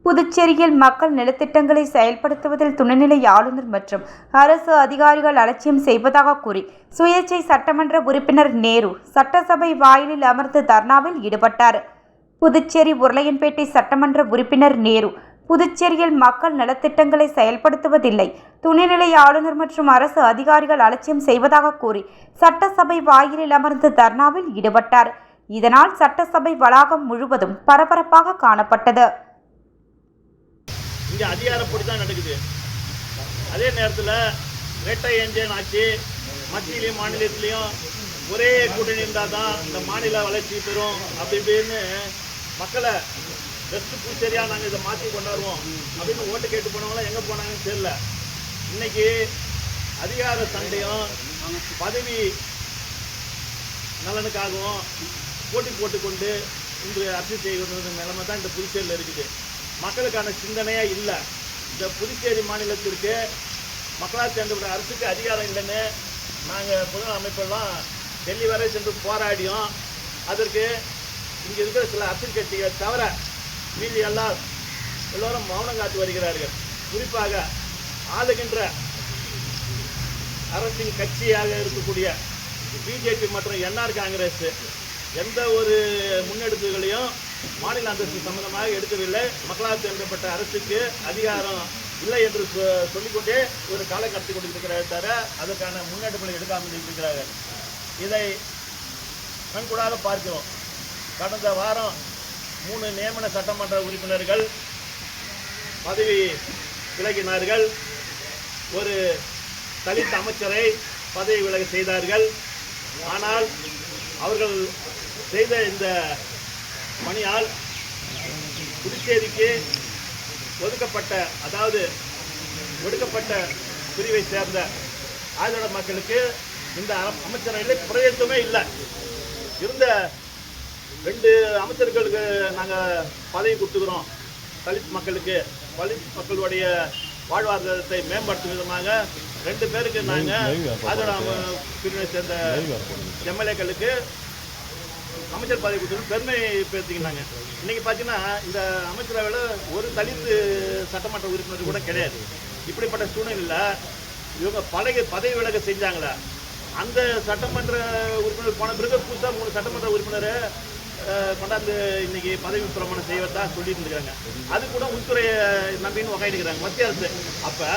புதுச்சேரியில் மக்கள் நலத்திட்டங்களை செயல்படுத்துவதில் துணைநிலை ஆளுநர் மற்றும் அரசு அதிகாரிகள் அலட்சியம் செய்வதாக கூறி சுயேட்சை சட்டமன்ற உறுப்பினர் நேரு சட்டசபை வாயிலில் அமர்ந்து தர்ணாவில் ஈடுபட்டார். புதுச்சேரி உருளையன்பேட்டை சட்டமன்ற உறுப்பினர் நேரு புதுச்சேரியில் மக்கள் நலத்திட்டங்களை செயல்படுத்துவதில்லை, துணைநிலை ஆளுநர் மற்றும் அரசு அதிகாரிகள் அலட்சியம் செய்வதாக கூறி சட்டசபை வாயிலில் அமர்ந்து தர்ணாவில் ஈடுபட்டார். இதனால் சட்டசபை வளாகம் முழுவதும் பரபரப்பாக காணப்பட்டது. இங்கே அதிகாரப்படி தான் நடக்குது. அதே நேரத்தில் இரட்டை என்ஜின் ஆட்சி மத்தியிலையும் மாநிலத்திலையும் ஒரே கூட்டணி இருந்தால் தான் இந்த மாநில வளர்ச்சி பெறும் அப்படி இப்படின்னு மக்களை பெஸ்ட் புதுச்சேரியாக நாங்கள் இதை மாற்றி கொண்டாடுவோம் அப்படின்னு ஓட்டு கேட்டு போனவங்களாம் எங்கே போனாங்கன்னு தெரியல. இன்னைக்கு அதிகார சண்டையும் பதவி நலனுக்காகவும் போட்டி போட்டுக்கொண்டு இன்று அரசு செய்வது நிலைமை தான் இந்த புதுச்சேரியில் இருக்குது. மக்களுக்கான சிந்தனையே இல்லை. இந்த புதுச்சேரி மாநிலத்திற்கு மக்களால் தேர்ந்தெடுத்த அரசுக்கு அதிகாரம் இல்லைன்னு நாங்கள் பொது அமைப்பெல்லாம் டெல்லி வரை சென்று போராடியும் அதற்கு இங்கே இருக்கிற சில அரசியல் கட்சிகள் தவிர மீதி எல்லோரும் மௌனம் காத்து வருகிறார்கள். குறிப்பாக ஆளுகின்ற அரசின் கட்சியாக இருக்கக்கூடிய பிஜேபி மற்றும் என்ஆர் காங்கிரஸ் எந்த ஒரு முன்னெடுப்புகளையும் மாநில அந்தஸ்து சம்பந்தமாக எடுக்கவில்லை. மக்களால் தேர்ந்தெடுக்கப்பட்ட அரசுக்கு அதிகாரம் இல்லை என்று சொல்லிக்கொண்டே ஒரு காலம் கடத்தி கொண்டிருக்கிறார்கள் தவிர அதற்கான முன்னெடுப்புகளை எடுக்காமல் இருக்கிறார்கள். இதை கண்கூடாக பார்க்கிறோம். கடந்த வாரம் 3 நியமன சட்டமன்ற உறுப்பினர்கள் பதவி விலகினார்கள். ஒரு தலித் அமைச்சரை பதவி விலக செய்தார்கள். ஆனால் அவர்கள் செய்த இந்த பணியால் புதுச்சேரிக்கு ஒதுக்கப்பட்ட பிரிவை சேர்ந்த ஆதிவாட மக்களுக்கு இந்த அமைச்சரவையில் பிரயோஜனமே இல்லை. இருந்த 2 அமைச்சர்களுக்கு நாங்கள் பதவி கொடுத்துக்கிறோம். தலித் மக்களுடைய வாழ்வாதாரத்தை மேம்படுத்தும் விதமாக 2 பேருக்கு நாங்கள் ஆதிவாட பிரிவை சேர்ந்த எம்எல்ஏக்களுக்கு அமைச்சர் பதவி கொடுத்து பெருமை பேசிக்கினாங்க. இன்னைக்கு பார்த்தீங்கன்னா இந்த அமைச்சரவையில் ஒரு தலித் சட்டமன்ற உறுப்பினர் கூட கிடையாது. இப்படிப்பட்ட சூழ்நிலையில் இவங்க பதவி விலக செஞ்சாங்களா? அந்த சட்டமன்ற உறுப்பினர் போன பிறகு புதுசாக 3 சட்டமன்ற உறுப்பினர் கொண்டாந்து இன்னைக்கு பதவி பிரமாணம் செய்வதா சொல்லிட்டு இருக்கிறாங்க. அது கூட உள்துறையை நம்பின்னு உக்காந்துக்கிறாங்க மத்திய அரசு. அப்போ